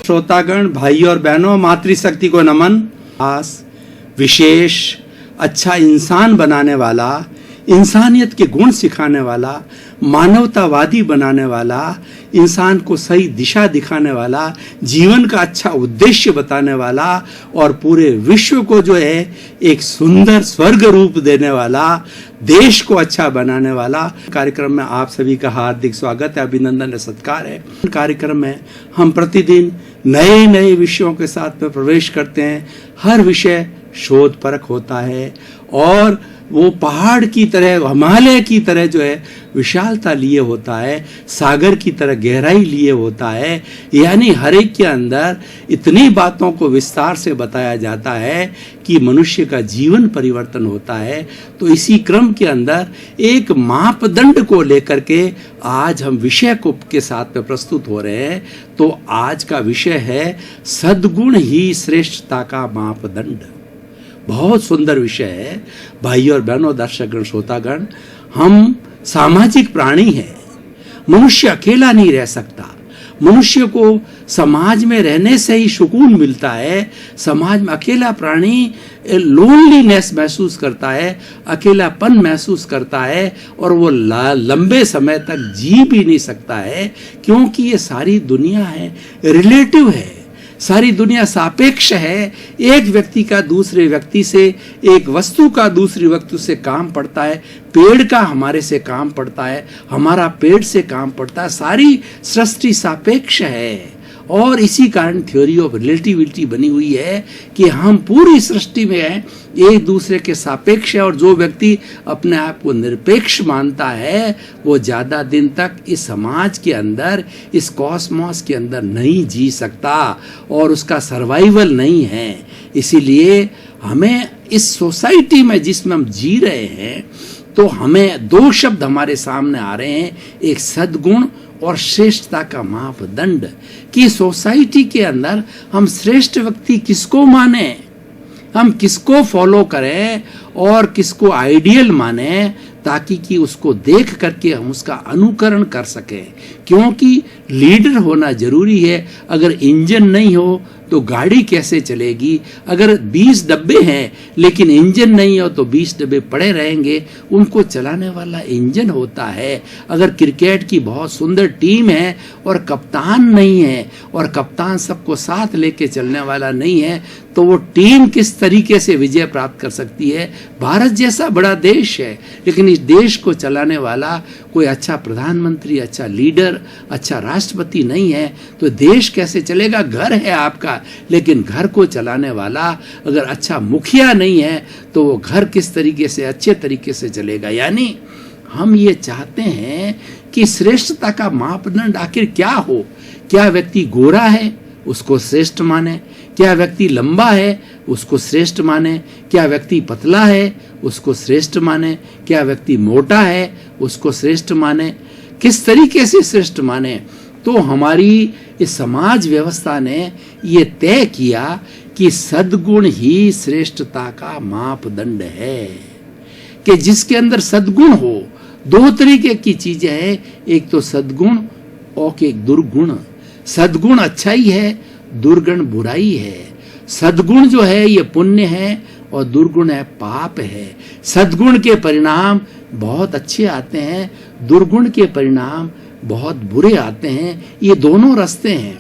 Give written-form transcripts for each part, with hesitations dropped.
श्रोतागण, भाई और बहनों, मातृशक्ति को नमन। खास, विशेष, अच्छा इंसान बनाने वाला, इंसानियत के गुण सिखाने वाला, मानवतावादी बनाने वाला, इंसान को सही दिशा दिखाने वाला, जीवन का अच्छा उद्देश्य बताने वाला और पूरे विश्व को जो है एक सुंदर स्वर्ग रूप देने वाला, देश को अच्छा बनाने वाला कार्यक्रम में आप सभी का हार्दिक स्वागत है, अभिनंदन है, सत्कार है। कार्यक्रम में हम प्रतिदिन नए नए विषयों के साथ में प्रवेश करते हैं। हर विषय शोध परख होता है और वो पहाड़ की तरह, हिमालय की तरह जो है विशालता लिए होता है, सागर की तरह गहराई लिए होता है। यानी हर एक के अंदर इतनी बातों को विस्तार से बताया जाता है कि मनुष्य का जीवन परिवर्तन होता है। तो इसी क्रम के अंदर एक मापदंड को लेकर के आज हम विषय को के साथ में प्रस्तुत हो रहे हैं। तो आज का विषय है सद्गुण ही श्रेष्ठता का मापदंड। बहुत सुंदर विषय है भाई और बहनों, दर्शकगण, श्रोतागण। हम सामाजिक प्राणी हैं। मनुष्य अकेला नहीं रह सकता। मनुष्य को समाज में रहने से ही सुकून मिलता है। समाज में अकेला प्राणी लोनलीनेस महसूस करता है, अकेलापन महसूस करता है और वो लंबे समय तक जी भी नहीं सकता है, क्योंकि ये सारी दुनिया है रिलेटिव है, सारी दुनिया सापेक्ष है। एक व्यक्ति का दूसरे व्यक्ति से, एक वस्तु का दूसरी वस्तु से काम पड़ता है, पेड़ का हमारे से काम पड़ता है, हमारा पेड़ से काम पड़ता है। सारी सृष्टि सापेक्ष है और इसी कारण थ्योरी ऑफ रिलेटिविटी बनी हुई है कि हम पूरी सृष्टि में हैं, एक दूसरे के सापेक्ष है। और जो व्यक्ति अपने आप को निरपेक्ष मानता है वो ज्यादा दिन तक इस समाज के अंदर, इस कॉस्मॉस के अंदर नहीं जी सकता और उसका सर्वाइवल नहीं है। इसीलिए हमें इस सोसाइटी में जिसमें हम जी रहे हैं, तो हमें दो शब्द हमारे सामने आ रहे हैं, एक सद्गुण और श्रेष्ठता का मापदंड। कि सोसाइटी के अंदर हम श्रेष्ठ व्यक्ति किसको माने, हम किसको फॉलो करें और किसको आइडियल माने, ताकि कि उसको देख करके हम उसका अनुकरण कर सकें। क्योंकि लीडर होना जरूरी है। अगर इंजन नहीं हो तो गाड़ी कैसे चलेगी। अगर 20 डब्बे हैं लेकिन इंजन नहीं हो तो 20 डब्बे पड़े रहेंगे। उनको चलाने वाला इंजन होता है। अगर क्रिकेट की बहुत सुंदर टीम है और कप्तान नहीं है और कप्तान सबको साथ लेके चलने वाला नहीं है, तो वो टीम किस तरीके से विजय प्राप्त कर सकती है। भारत जैसा बड़ा देश है, लेकिन इस देश को चलाने वाला कोई अच्छा प्रधानमंत्री, अच्छा लीडर, अच्छा राष्ट्रपति नहीं है तो देश कैसे चलेगा। घर है आपका, लेकिन घर को चलाने वाला अगर अच्छा मुखिया नहीं है तो वो घर किस तरीके से अच्छे तरीके से चलेगा। यानी हम ये चाहते हैं कि श्रेष्ठता का मापदंड आखिर क्या हो। क्या व्यक्ति गोरा है उसको श्रेष्ठ माने, क्या व्यक्ति लंबा है उसको श्रेष्ठ माने, क्या व्यक्ति पतला है उसको श्रेष्ठ माने, क्या व्यक्ति मोटा है उसको श्रेष्ठ माने, किस तरीके से श्रेष्ठ माने। तो हमारी इस समाज व्यवस्था ने ये तय किया कि सद्गुण ही श्रेष्ठता का मापदंड है, कि जिसके अंदर सद्गुण हो। दो तरीके की चीजें हैं, एक तो सद्गुण और एक दुर्गुण। सद्गुण अच्छाई है, दुर्गुण बुराई है। सद्गुण जो है ये पुण्य है और दुर्गुण है पाप है। सद्गुण के परिणाम बहुत अच्छे आते हैं, दुर्गुण के परिणाम बहुत बुरे आते हैं। ये दोनों रास्ते हैं।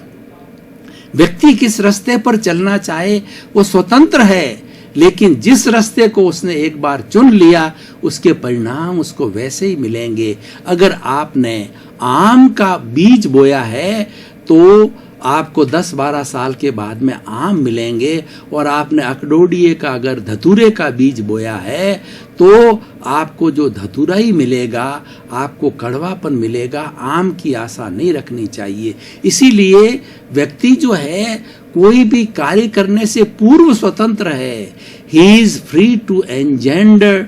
व्यक्ति किस रास्ते पर चलना चाहे वो स्वतंत्र है, लेकिन जिस रास्ते को उसने एक बार चुन लिया उसके परिणाम उसको वैसे ही मिलेंगे। अगर आपने आम का बीज बोया है तो आपको 10-12 साल के बाद में आम मिलेंगे, और आपने अकडोडिये का अगर धतूरे का बीज बोया है तो आपको जो धतूरा ही मिलेगा, आपको कड़वापन मिलेगा। आम की आशा नहीं रखनी चाहिए। इसीलिए व्यक्ति जो है कोई भी कार्य करने से पूर्व स्वतंत्र है। He is free to engender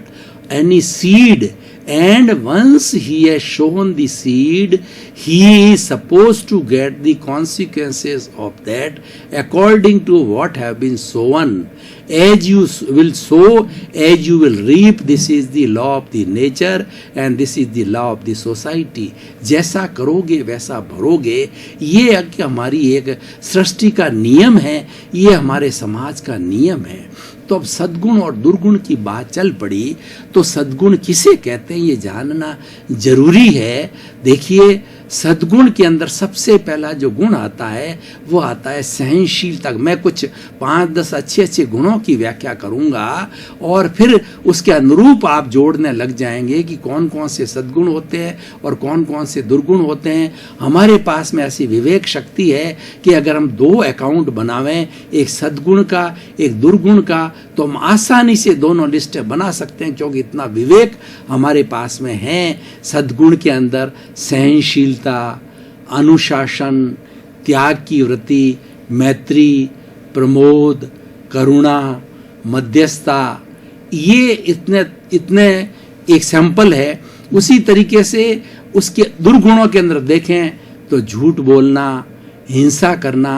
any seed and once he has sown the seed, he is supposed to get the consequences of that according to what have been sown. As you will sow, as you will reap. This is the law of the nature and this is the law of the society. जैसा करोगे वैसा भरोगे, ये हमारी एक सृष्टि का नियम है, ये हमारे समाज का नियम है। तो अब सद्गुण और दुर्गुण की बात चल पड़ी, तो सद्गुण किसे कहते हैं ये जानना जरूरी है। देखिए, सद्गुण के अंदर सबसे पहला जो गुण आता है वो आता है सहनशीलता। मैं कुछ 5-10 अच्छे गुणों की व्याख्या करूंगा और फिर उसके अनुरूप आप जोड़ने लग जाएंगे कि कौन कौन से सद्गुण होते हैं और कौन कौन से दुर्गुण होते हैं। हमारे पास में ऐसी विवेक शक्ति है कि अगर हम 2 अकाउंट बनावें, एक सद्गुण का एक दुर्गुण का, तो हम आसानी से दोनों लिस्टें बना सकते हैं, क्योंकि इतना विवेक हमारे पास में है। सद्गुण के अंदर सहनशीलता, अनुशासन, त्याग की वृत्ति, मैत्री, प्रमोद, करुणा, मध्यस्थता, ये इतने एक सैंपल है। उसी तरीके से उसके दुर्गुणों के अंदर देखें तो झूठ बोलना, हिंसा करना,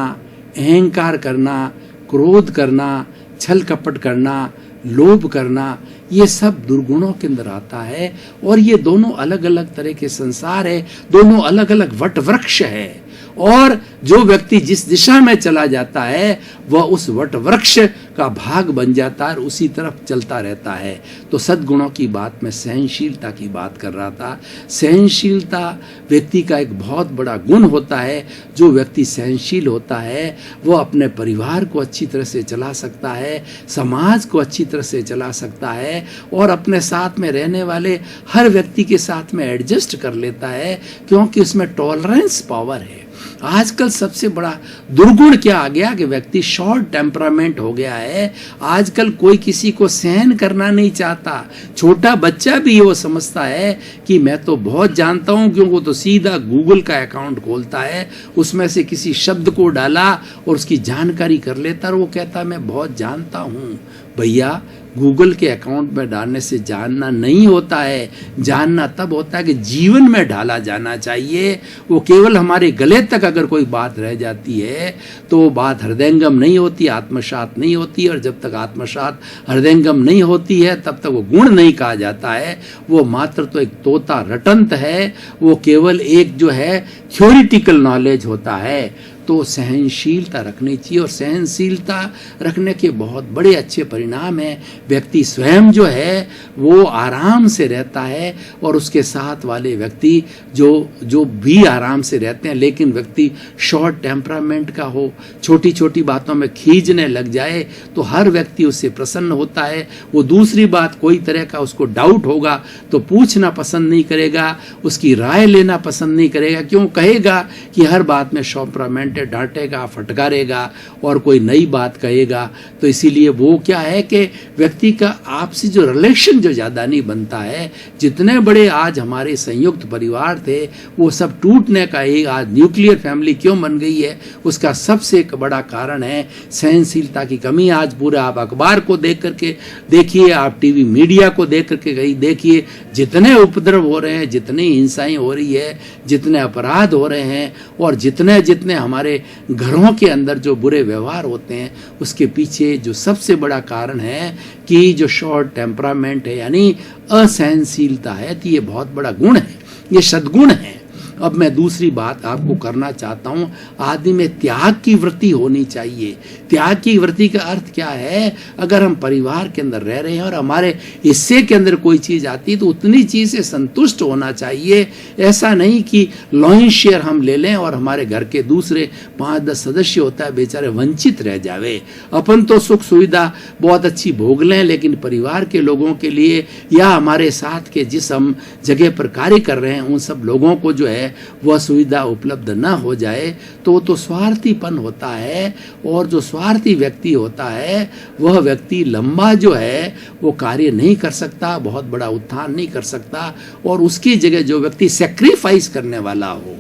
अहंकार करना, क्रोध करना, छल कपट करना, लोभ करना, ये सब दुर्गुणों के अंदर आता है। और ये दोनों अलग अलग तरह के संसार है, दोनों अलग अलग वट वृक्ष है। और जो व्यक्ति जिस दिशा में चला जाता है वह उस वट वृक्ष का भाग बन जाता है और उसी तरफ चलता रहता है। तो सद्गुणों की बात में सहनशीलता की बात कर रहा था। सहनशीलता व्यक्ति का एक बहुत बड़ा गुण होता है। जो व्यक्ति सहनशील होता है वो अपने परिवार को अच्छी तरह से चला सकता है, समाज को अच्छी तरह से चला सकता है और अपने साथ में रहने वाले हर व्यक्ति के साथ में एडजस्ट कर लेता है, क्योंकि उसमें टॉलरेंस पावर है। आजकल सबसे बड़ा दुर्गुण क्या आ गया कि व्यक्ति शॉर्ट टेम्परामेंट हो गया है। आजकल कोई किसी को सहन करना नहीं चाहता। छोटा बच्चा भी वो समझता है कि मैं तो बहुत जानता हूं, क्योंकि वो तो सीधा गूगल का अकाउंट खोलता है, उसमें से किसी शब्द को डाला और उसकी जानकारी कर लेता और वो कहता है मैं बहुत जानता हूं। भैया, गूगल के अकाउंट में डालने से जानना नहीं होता है। जानना तब होता है कि जीवन में डाला जाना चाहिए। वो केवल हमारे गले तक अगर कोई बात रह जाती है तो वो बात हृदयंगम नहीं होती, आत्मसात नहीं होती। और जब तक आत्मसात हृदयंगम नहीं होती है तब तक वो गुण नहीं कहा जाता है। वो मात्र तो एक तोता रटंत है, वो केवल एक जो है थ्योरिटिकल नॉलेज होता है। तो सहनशीलता रखनी चाहिए और सहनशीलता रखने के बहुत बड़े अच्छे परिणाम हैं। व्यक्ति स्वयं जो है वो आराम से रहता है और उसके साथ वाले व्यक्ति जो भी आराम से रहते हैं। लेकिन व्यक्ति शॉर्ट टेम्परामेंट का हो, छोटी छोटी बातों में खींचने लग जाए तो हर व्यक्ति उससे प्रसन्न होता है। वो दूसरी बात कोई तरह का उसको डाउट होगा तो पूछना पसंद नहीं करेगा, उसकी राय लेना पसंद नहीं करेगा। क्यों? कहेगा कि हर बात में शॉर्ट डांटेगा, फटकारेगा और कोई नई बात कहेगा। तो इसीलिए वो क्या है कि व्यक्ति का आपसी जो रिलेशन जो ज़्यादा नहीं बनता है। जितने बड़े आज हमारे संयुक्त परिवार थे वो सब टूटने का एक आज न्यूक्लियर फैमिली क्यों बन गई है, उसका सबसे एक बड़ा कारण है सहनशीलता की कमी। आज पूरा आप अखबार को देख करके देखिए, आप टीवी मीडिया को देख करके कहीं देखिए, जितने उपद्रव हो रहे हैं, जितनी हिंसाएं हो रही है, जितने अपराध हो रहे हैं और जितने जितने हमारे घरों के अंदर जो बुरे व्यवहार होते हैं, उसके पीछे जो सबसे बड़ा कारण है कि जो शॉर्ट टेम्परामेंट है यानी असहनशीलता है। तो ये बहुत बड़ा गुण है, ये सद्गुण है। अब मैं दूसरी बात आपको करना चाहता हूं, आदमी में त्याग की वृत्ति होनी चाहिए। त्याग की वृत्ति का अर्थ क्या है? अगर हम परिवार के अंदर रह रहे हैं और हमारे हिस्से के अंदर कोई चीज आती है तो उतनी चीज से संतुष्ट होना चाहिए। ऐसा नहीं कि लॉइन शेयर हम ले लें और हमारे घर के दूसरे 5-10 सदस्य होता है बेचारे वंचित रह जावे। अपन तो सुख सुविधा बहुत अच्छी भोग लें, लेकिन परिवार के लोगों के लिए या हमारे साथ के जिस हम जगह पर कार्य कर रहे हैं उन सब लोगों को जो है वह सुविधा उपलब्ध न हो जाए तो वो तो स्वार्थीपन होता है। और जो स्वार्थी व्यक्ति होता है वह व्यक्ति लंबा जो है वो कार्य नहीं कर सकता, बहुत बड़ा उत्थान नहीं कर सकता। और उसकी जगह जो व्यक्ति सैक्रिफाइस करने वाला हो,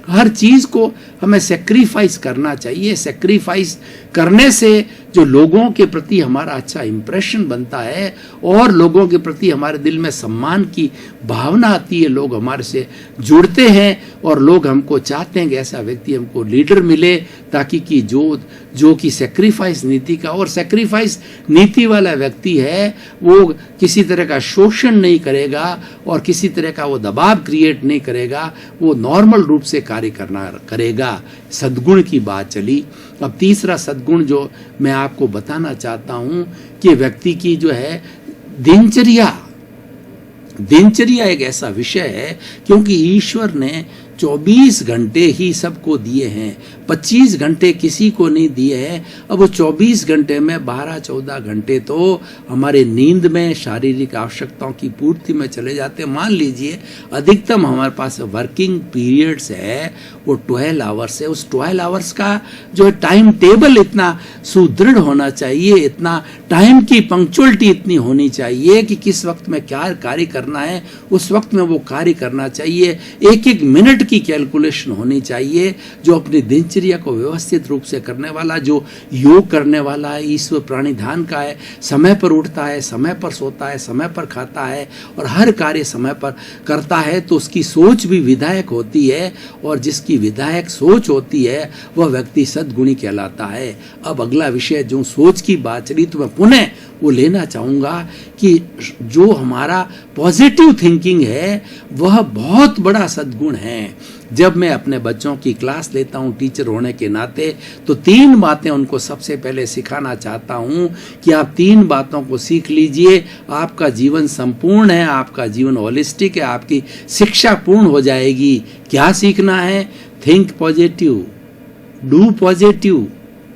हर चीज को हमें सैक्रिफाइस करना चाहिए। सैक्रिफाइस करने से जो लोगों के प्रति हमारा अच्छा इंप्रेशन बनता है और लोगों के प्रति हमारे दिल में सम्मान की भावना आती है, लोग हमारे से जुड़ते हैं और लोग हमको चाहते हैं कि ऐसा व्यक्ति हमको लीडर मिले, ताकि कि जो कि सेक्रीफाइस नीति का, और सेक्रीफाइस नीति वाला व्यक्ति है वो किसी तरह का शोषण नहीं करेगा और किसी तरह का वो दबाव क्रिएट नहीं करेगा, वो नॉर्मल रूप से कार्य करेगा। सद्गुण की बात चली। अब तीसरा सद्गुण जो मैं आपको बताना चाहता हूं कि व्यक्ति की जो है दिनचर्या एक ऐसा विषय है, क्योंकि ईश्वर ने 24 घंटे ही सबको दिए हैं, 25 घंटे किसी को नहीं दिए हैं। अब वो 24 घंटे में 12-14 घंटे तो हमारे नींद में, शारीरिक आवश्यकताओं की पूर्ति में चले जाते हैं। मान लीजिए अधिकतम हमारे पास वर्किंग पीरियड्स है वो 12 आवर्स है। उस 12 आवर्स का जो टाइम टेबल इतना सुदृढ़ होना चाहिए, इतना टाइम की पंक्चुअलिटी इतनी होनी चाहिए कि किस वक्त में क्या कार्य करना है उस वक्त में वो कार्य करना चाहिए। एक एक मिनट की कैलकुलेशन होनी चाहिए। जो अपनी दिनचर्या को व्यवस्थित रूप से करने वाला, जो योग करने वाला है, ईश्वर प्राणिधान का है, समय पर उठता है, समय पर सोता है, समय पर खाता है और हर कार्य समय पर करता है, तो उसकी सोच भी विधायक होती है और जिसकी विधायक सोच होती है वह व्यक्ति सद्गुणी कहलाता है। अब अगला विषय जो सोच की बात चली तो मैं पुनः वो लेना चाहूँगा कि जो हमारा पॉजिटिव थिंकिंग है वह बहुत बड़ा सद्गुण है। जब मैं अपने बच्चों की क्लास लेता हूँ टीचर होने के नाते, तो 3 बातें उनको सबसे पहले सिखाना चाहता हूँ कि आप 3 बातों को सीख लीजिए, आपका जीवन संपूर्ण है, आपका जीवन होलिस्टिक है, आपकी शिक्षा पूर्ण हो जाएगी। क्या सीखना है? Think positive, do positive,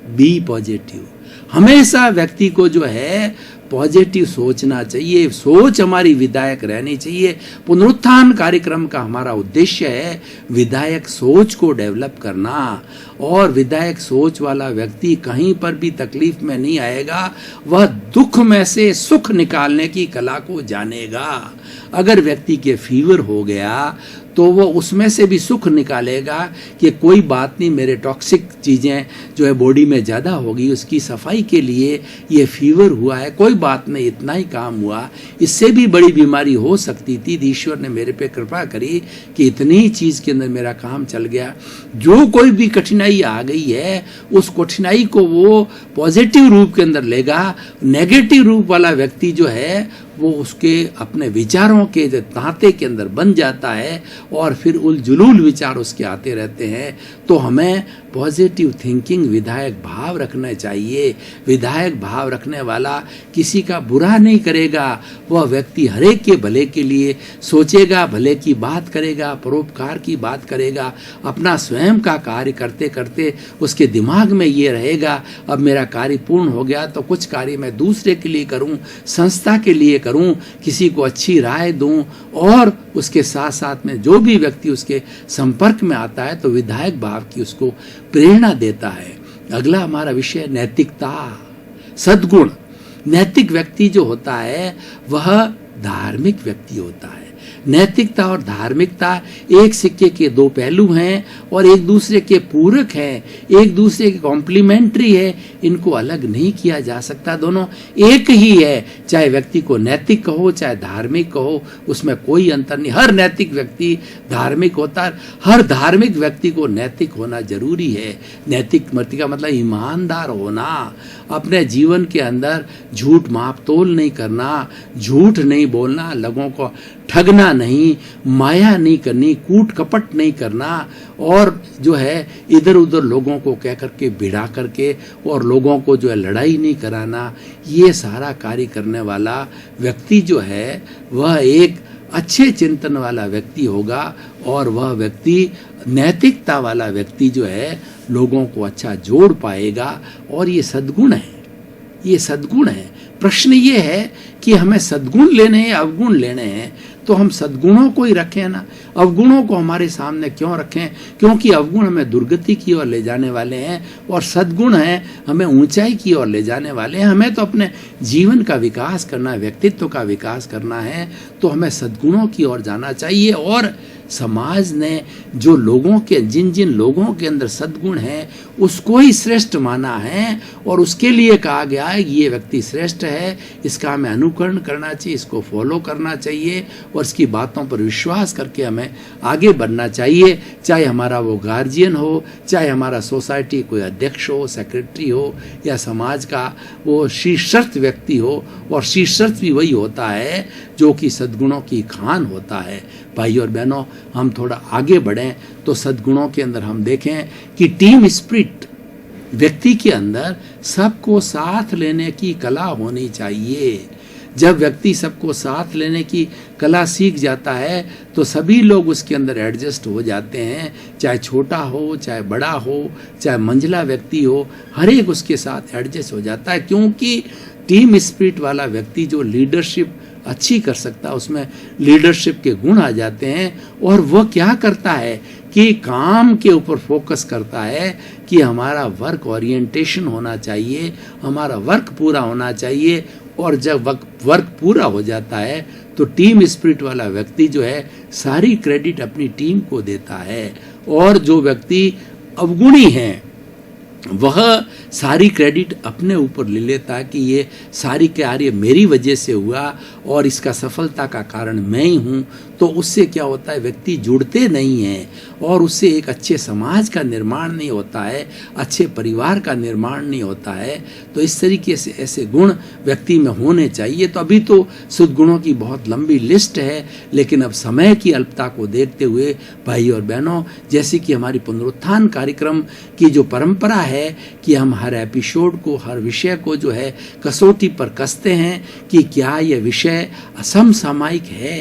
be positive. हमेशा व्यक्ति को जो है पॉजिटिव सोचना चाहिए, सोच हमारी विधायक रहनी चाहिए। पुनरुत्थान कार्यक्रम का हमारा उद्देश्य है विधायक सोच को डेवलप करना, और विधायक सोच वाला व्यक्ति कहीं पर भी तकलीफ में नहीं आएगा, वह दुख में से सुख निकालने की कला को जानेगा। अगर व्यक्ति के फीवर हो गया तो वो उसमें से भी सुख निकालेगा कि कोई बात नहीं, मेरे टॉक्सिक चीज़ें जो है बॉडी में ज़्यादा होगी, उसकी सफाई के लिए ये फीवर हुआ है, कोई बात नहीं, इतना ही काम हुआ, इससे भी बड़ी बीमारी हो सकती थी, ईश्वर ने मेरे पे कृपा करी कि इतनी चीज़ के अंदर मेरा काम चल गया। जो कोई भी कठिनाई आ गई है उस कठिनाई को वो पॉजिटिव रूप के अंदर लेगा। नेगेटिव रूप वाला व्यक्ति जो है वो उसके अपने विचारों के तांते के अंदर बन जाता है और फिर उलझुल विचार उसके आते रहते हैं। तो हमें पॉजिटिव थिंकिंग, विधायक भाव रखना चाहिए। विधायक भाव रखने वाला किसी का बुरा नहीं करेगा, वह व्यक्ति हरेक के भले के लिए सोचेगा, भले की बात करेगा, परोपकार की बात करेगा। अपना स्वयं का कार्य करते करते उसके दिमाग में ये रहेगा, अब मेरा कार्य पूर्ण हो गया तो कुछ कार्य मैं दूसरे के लिए करूं, संस्था के लिए करूं, किसी को अच्छी राय दूं, और उसके साथ साथ में जो भी व्यक्ति उसके संपर्क में आता है तो विधायक भाव की उसको प्रेरणा देता है। अगला हमारा विषय नैतिकता, सद्गुण। नैतिक व्यक्ति जो होता है वह धार्मिक व्यक्ति होता है। नैतिकता और धार्मिकता एक सिक्के के 2 पहलू हैं और एक दूसरे के पूरक हैं, एक दूसरे के कॉम्प्लीमेंट्री है, इनको अलग नहीं किया जा सकता, दोनों एक ही है। चाहे व्यक्ति को नैतिक कहो चाहे धार्मिक कहो, उसमें कोई अंतर नहीं। हर नैतिक व्यक्ति धार्मिक होता है, हर धार्मिक व्यक्ति को नैतिक होना जरूरी है। नैतिक का मतलब ईमानदार होना, अपने जीवन के अंदर झूठ माप तोल नहीं करना, झूठ नहीं बोलना, लोगों को ठगना नहीं, माया नहीं करनी, कूट कपट नहीं करना, और जो है इधर उधर लोगों को कह करके भिड़ा करके और लोगों को जो है लड़ाई नहीं कराना। ये सारा कार्य करने वाला व्यक्ति जो है वह एक अच्छे चिंतन वाला व्यक्ति होगा, और वह व्यक्ति नैतिकता वाला व्यक्ति जो है लोगों को अच्छा जोड़ पाएगा। और ये सद्गुण है, ये सद्गुण है। प्रश्न ये है कि हमें सद्गुण लेने हैं, अवगुण लेने हैं, तो हम सद्गुणों को ही रखें ना, अवगुणों को हमारे सामने क्यों रखें? क्योंकि अवगुण हमें दुर्गति की ओर ले जाने वाले हैं और सद्गुण हैं हमें ऊंचाई की ओर ले जाने वाले हैं। हमें तो अपने जीवन का विकास करना है, व्यक्तित्व का विकास करना है, तो हमें सद्गुणों की ओर जाना चाहिए। और समाज ने जो लोगों के जिन जिन लोगों के अंदर सद्गुण है उसको ही श्रेष्ठ माना है और उसके लिए कहा गया है कि ये व्यक्ति श्रेष्ठ है, इसका हमें अनुकरण करना चाहिए, इसको फॉलो करना चाहिए और इसकी बातों पर विश्वास करके हमें आगे बढ़ना चाहिए। चाहे हमारा वो गार्जियन हो, चाहे हमारा सोसाइटी कोई अध्यक्ष हो, सेक्रेटरी हो, या समाज का वो शीर्षस्थ व्यक्ति हो, और शीर्षस्थ भी वही होता है जो कि सद्गुणों की खान होता है। भाई और बहनों, हम थोड़ा आगे बढ़ें तो सद्गुणों के अंदर हम देखें कि टीम स्पिरिट, व्यक्ति के अंदर सबको साथ लेने की कला होनी चाहिए। जब व्यक्ति सबको साथ लेने की कला सीख जाता है तो सभी लोग उसके अंदर एडजस्ट हो जाते हैं, चाहे छोटा हो, चाहे बड़ा हो, चाहे मंझला व्यक्ति हो, हर एक उसके साथ एडजस्ट हो जाता है। क्योंकि टीम स्पिरिट वाला व्यक्ति जो लीडरशिप अच्छी कर सकता है, उसमें लीडरशिप के गुण आ जाते हैं। और वह क्या करता है कि काम के ऊपर फोकस करता है कि हमारा वर्क ओरिएंटेशन होना चाहिए, हमारा वर्क पूरा होना चाहिए। और जब वर्क पूरा हो जाता है तो टीम स्पिरिट वाला व्यक्ति जो है सारी क्रेडिट अपनी टीम को देता है, और जो व्यक्ति अवगुणी है वह सारी क्रेडिट अपने ऊपर ले लेता है कि ये सारी कार्य मेरी वजह से हुआ और इसका सफलता का कारण मैं ही हूँ। तो उससे क्या होता है, व्यक्ति जुड़ते नहीं हैं और उससे एक अच्छे समाज का निर्माण नहीं होता है, अच्छे परिवार का निर्माण नहीं होता है। तो इस तरीके से ऐसे गुण व्यक्ति में होने चाहिए। तो अभी तो सद्गुणों की बहुत लंबी लिस्ट है, लेकिन अब समय की अल्पता को देखते हुए भाई और बहनों, जैसे कि हमारी पुनरुत्थान कार्यक्रम की जो परंपरा है कि हम हर एपिसोड को, हर विषय को जो है कसौटी पर कसते हैं कि क्या यह विषय समसामयिक है,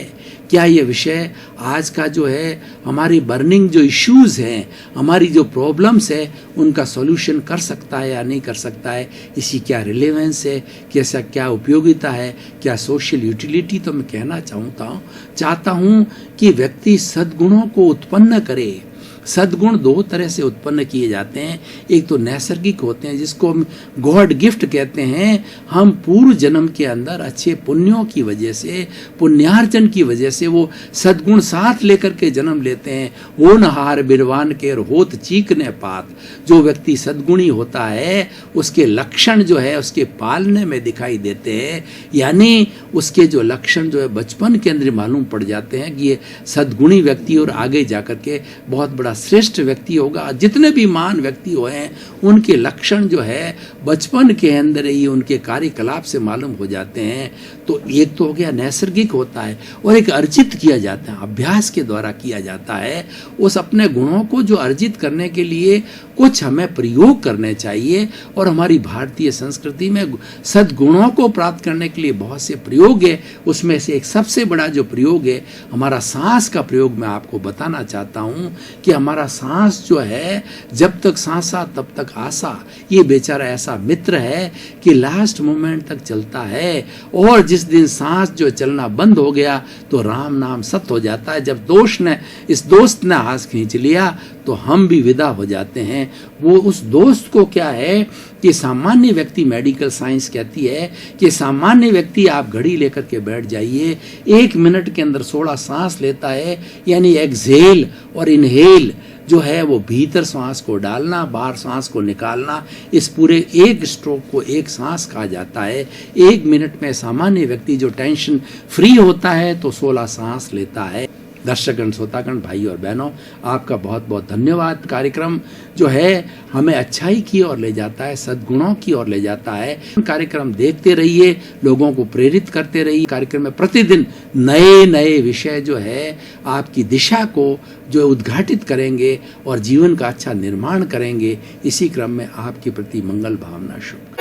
क्या ये विषय आज का जो है हमारी बर्निंग जो इश्यूज हैं, हमारी जो प्रॉब्लम्स है, उनका सॉल्यूशन कर सकता है या नहीं कर सकता है, इसकी क्या रिलेवेंस है, कैसा क्या उपयोगिता है, क्या सोशल यूटिलिटी। तो मैं कहना चाहता हूँ कि व्यक्ति सद्गुणों को उत्पन्न करे। सद्गुण दो तरह से उत्पन्न किए जाते हैं, एक तो नैसर्गिक होते हैं जिसको हम गॉड गिफ्ट कहते हैं। हम पूर्व जन्म के अंदर अच्छे पुण्यों की वजह से, पुण्यार्जन की वजह से वो सद्गुण साथ लेकर के जन्म लेते हैं। वो नहार बिरवान के होत चीकने पात, जो व्यक्ति सद्गुणी होता है उसके लक्षण जो है उसके पालने में दिखाई देते हैं, यानी उसके जो लक्षण जो है बचपन के अंदर मालूम पड़ जाते हैं कि ये सद्गुणी व्यक्ति और आगे जाकर के बहुत बड़ा श्रेष्ठ व्यक्ति होगा। जितने भी महान व्यक्ति हुए हैं उनके लक्षण जो है बचपन के अंदर ही उनके कार्यकलाप से मालूम हो जाते हैं। तो एक तो हो गया नैसर्गिक होता है, और एक अर्जित किया जाता है, अभ्यास के द्वारा किया जाता है। उस अपने गुणों को जो अर्जित करने के लिए कुछ हमें प्रयोग करने चाहिए, और हमारी भारतीय संस्कृति में सद्गुणों को प्राप्त करने के लिए बहुत से प्रयोग है। उसमें से एक सबसे बड़ा जो प्रयोग है हमारा सांस का प्रयोग मैं आपको बताना चाहता हूँ कि हमारा सांस जो है, जब तक सांसा तब तक आशा, ये बेचारा ऐसा मित्र है कि लास्ट मोमेंट तक चलता है, और जिस दिन सांस जो चलना बंद हो गया तो राम नाम सत्य हो जाता है। जब इस दोस्त ने हाथ खींच लिया तो हम भी विदा हो जाते हैं। वो उस दोस्त को क्या है कि सामान्य व्यक्ति, मेडिकल साइंस कहती है कि सामान्य व्यक्ति आप घड़ी लेकर के बैठ जाइए, 1 मिनट के अंदर 16 सांस लेता है, यानी एक्सहेल और इनहेल जो है वो भीतर सांस को डालना, बाहर सांस को निकालना, इस पूरे एक स्ट्रोक को एक सांस कहा जाता है। 1 मिनट में सामान्य व्यक्ति जो टेंशन फ्री होता है तो 16 सांस लेता है। दर्शकगण, श्रोतागण, भाई और बहनों, आपका बहुत बहुत धन्यवाद। कार्यक्रम जो है हमें अच्छाई की ओर ले जाता है, सद्गुणों की ओर ले जाता है। कार्यक्रम देखते रहिए, लोगों को प्रेरित करते रहिए। कार्यक्रम में प्रतिदिन नए नए विषय जो है आपकी दिशा को जो उद्घाटित करेंगे और जीवन का अच्छा निर्माण करेंगे। इसी क्रम में आपके प्रति मंगल भावना शुभ।